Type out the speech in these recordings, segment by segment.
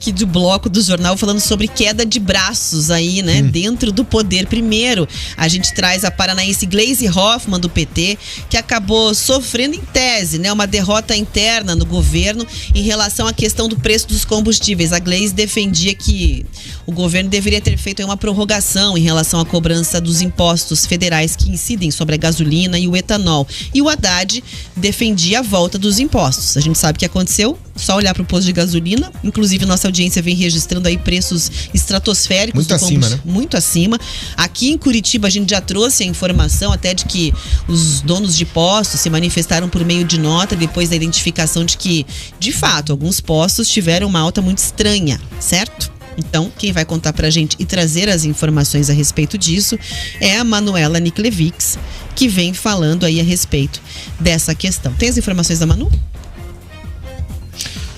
aqui do bloco do jornal falando sobre queda de braços aí, né? Dentro do poder. Primeiro, a gente traz a paranaense Gleisi Hoffmann do PT, que acabou sofrendo em tese, né? Uma derrota interna no governo em relação à questão do preço dos combustíveis. A Gleisi defendia que o governo deveria ter feito uma prorrogação em relação à cobrança dos impostos federais que incidem sobre a gasolina e o etanol. E o Haddad defendia a volta dos impostos. A gente sabe o que aconteceu? Só olhar para o posto de gasolina. Inclusive, nossa audiência vem registrando aí preços estratosféricos. Muito acima, né? Muito acima. Aqui em Curitiba, a gente já trouxe a informação até de que os donos de postos se manifestaram por meio de nota depois da identificação de que, de fato, alguns postos tiveram uma alta muito estranha, certo? Então, quem vai contar pra gente e trazer as informações a respeito disso é a Manuela Niklevics, que vem falando aí a respeito dessa questão. Tem as informações da Manu?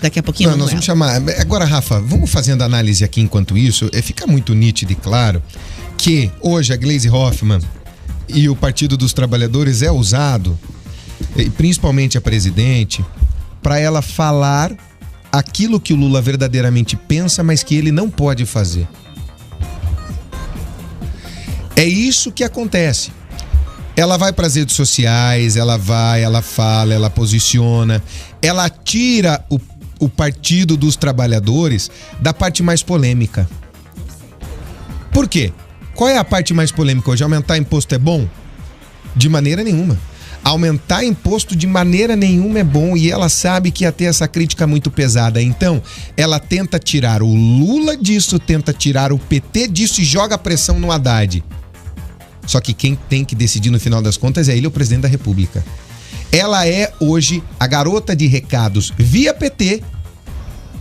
Daqui a pouquinho, nós vamos chamar. Agora, Rafa, vamos fazendo análise aqui enquanto isso. Fica muito nítido e claro que hoje a Gleisi Hoffmann e o Partido dos Trabalhadores é usado, principalmente a presidente, para ela falar aquilo que o Lula verdadeiramente pensa, mas que ele não pode fazer. É isso que acontece. Ela vai para as redes sociais, ela fala, ela posiciona, ela tira o Partido dos Trabalhadores da parte mais polêmica. Por quê? Qual é a parte mais polêmica hoje? Aumentar imposto é bom? De maneira nenhuma. Aumentar imposto de maneira nenhuma é bom, e ela sabe que ia ter essa crítica muito pesada. Então, ela tenta tirar o Lula disso, tenta tirar o PT disso e joga a pressão no Haddad. Só que quem tem que decidir no final das contas é ele, o presidente da República. Ela é hoje a garota de recados via PT,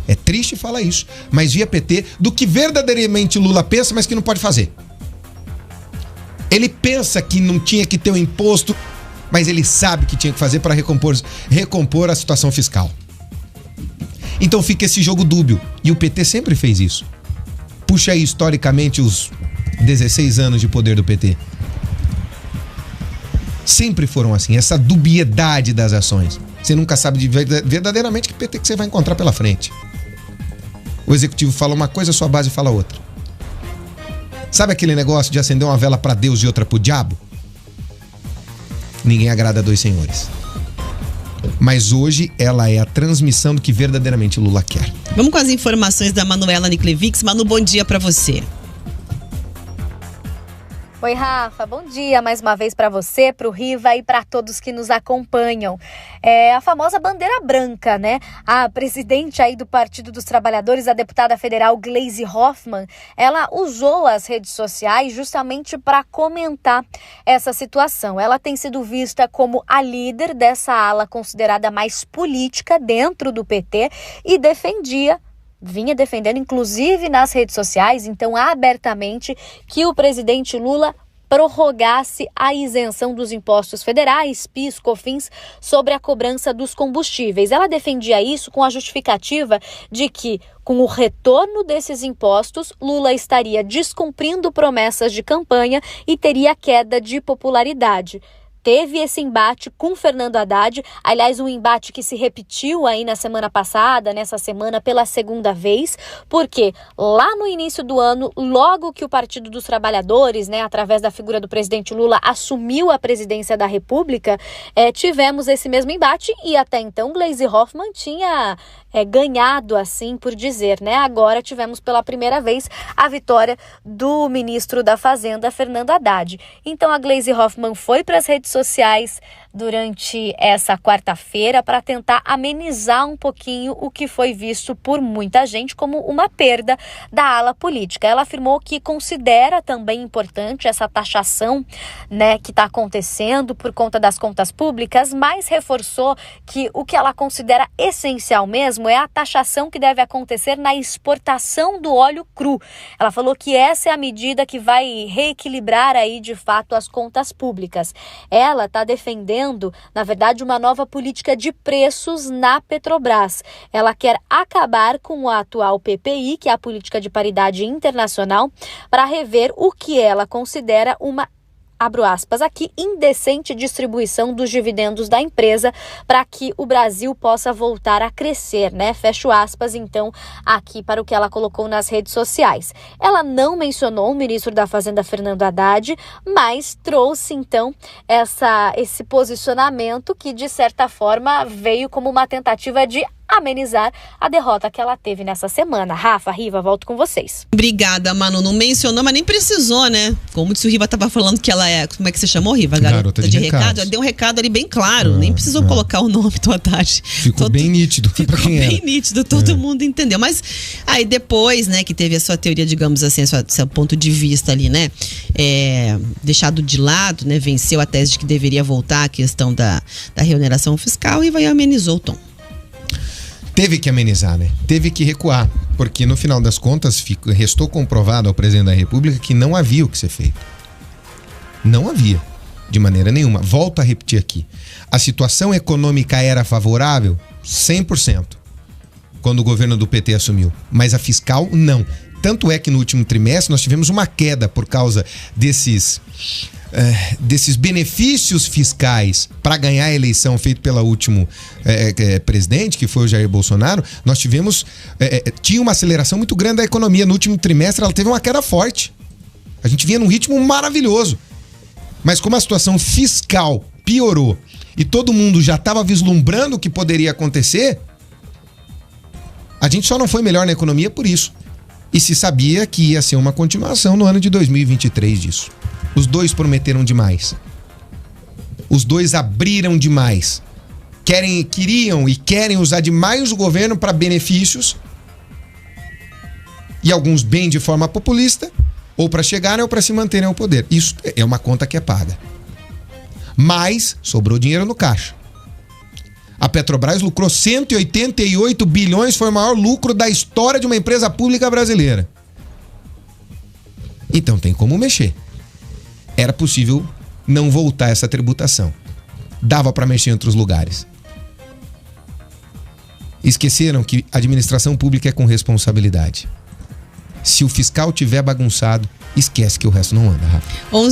é triste falar isso, mas via PT, do que verdadeiramente Lula pensa, mas que não pode fazer. Ele pensa que não tinha que ter um imposto, mas ele sabe que tinha que fazer para recompor a situação fiscal. Então fica esse jogo dúbio, e o PT sempre fez isso. Puxa aí historicamente os 16 anos de poder do PT. Sempre foram assim, essa dubiedade das ações. Você nunca sabe verdadeiramente que PT que você vai encontrar pela frente. O executivo fala uma coisa, a sua base fala outra. Sabe aquele negócio de acender uma vela para Deus e outra pro diabo? Ninguém agrada a dois senhores. Mas hoje ela é a transmissão do que verdadeiramente Lula quer. Vamos com as informações da Manuela Niklevics. Manu, bom dia para você. Oi, Rafa, bom dia mais uma vez para você, para o Riva e para todos que nos acompanham. É a famosa bandeira branca, né? A presidente aí do Partido dos Trabalhadores, a deputada federal Gleisi Hoffmann, ela usou as redes sociais justamente para comentar essa situação. Ela tem sido vista como a líder dessa ala considerada mais política dentro do PT e vinha defendendo, inclusive nas redes sociais, então abertamente, que o presidente Lula prorrogasse a isenção dos impostos federais, PIS, COFINS, sobre a cobrança dos combustíveis. Ela defendia isso com a justificativa de que, com o retorno desses impostos, Lula estaria descumprindo promessas de campanha e teria queda de popularidade. Teve esse embate com Fernando Haddad, aliás, um embate que se repetiu aí na semana passada, nessa semana pela segunda vez, porque lá no início do ano, logo que o Partido dos Trabalhadores, né, através da figura do presidente Lula, assumiu a presidência da República, tivemos esse mesmo embate e até então Gleisi Hoffmann tinha ganhado, assim por dizer, né? Agora tivemos pela primeira vez a vitória do ministro da Fazenda, Fernando Haddad. Então a Gleisi Hoffmann foi para as redes sociais durante essa quarta-feira para tentar amenizar um pouquinho o que foi visto por muita gente como uma perda da ala política. Ela afirmou que considera também importante essa taxação, né, que está acontecendo por conta das contas públicas, mas reforçou que o que ela considera essencial mesmo é a taxação que deve acontecer na exportação do óleo cru. Ela falou que essa é a medida que vai reequilibrar aí de fato as contas públicas. Ela está defendendo, na verdade, uma nova política de preços na Petrobras. Ela quer acabar com a atual PPI, que é a Política de Paridade Internacional, para rever o que ela considera uma abro aspas aqui, indecente distribuição dos dividendos da empresa para que o Brasil possa voltar a crescer, né? Fecho aspas, então, aqui para o que ela colocou nas redes sociais. Ela não mencionou o ministro da Fazenda, Fernando Haddad, mas trouxe, então, esse posicionamento que, de certa forma, veio como uma tentativa de amenizar a derrota que ela teve nessa semana. Rafa, Riva, volto com vocês. Obrigada, Manu. Não mencionou, mas nem precisou, né? Como se o Riva tava falando que ela é... Como é que você chamou, Riva? Garota de recado. Ela deu um recado ali bem claro. Nem precisou colocar o nome do Haddad. Ficou bem nítido. Ficou bem nítido. Todo mundo entendeu. Mas aí depois, né, que teve a sua teoria, digamos assim, seu ponto de vista ali, né? Deixado de lado, né? Venceu a tese de que deveria voltar a questão da reoneração fiscal e amenizou o tom. Teve que amenizar, né? Teve que recuar, porque no final das contas restou comprovado ao presidente da República que não havia o que ser feito. Não havia, de maneira nenhuma. Volto a repetir aqui. A situação econômica era favorável 100%, quando o governo do PT assumiu, mas a fiscal não. Tanto é que no último trimestre nós tivemos uma queda por causa desses benefícios fiscais para ganhar a eleição feito pelo último presidente, que foi o Jair Bolsonaro. Nós tinha uma aceleração muito grande da economia. No último trimestre ela teve uma queda forte. A gente vinha num ritmo maravilhoso. Mas como a situação fiscal piorou e todo mundo já estava vislumbrando o que poderia acontecer, a gente só não foi melhor na economia por isso. E se sabia que ia ser uma continuação no ano de 2023 disso. Os dois prometeram demais. Os dois abriram demais. Queriam e querem usar demais o governo para benefícios. E alguns bem de forma populista, ou para chegarem ou para se manterem ao poder. Isso é uma conta que é paga. Mas sobrou dinheiro no caixa. A Petrobras lucrou 188 bilhões, foi o maior lucro da história de uma empresa pública brasileira. Então tem como mexer. Era possível não voltar essa tributação. Dava para mexer em outros lugares. Esqueceram que a administração pública é com responsabilidade. Se o fiscal tiver bagunçado, esquece que o resto não anda, Rafa.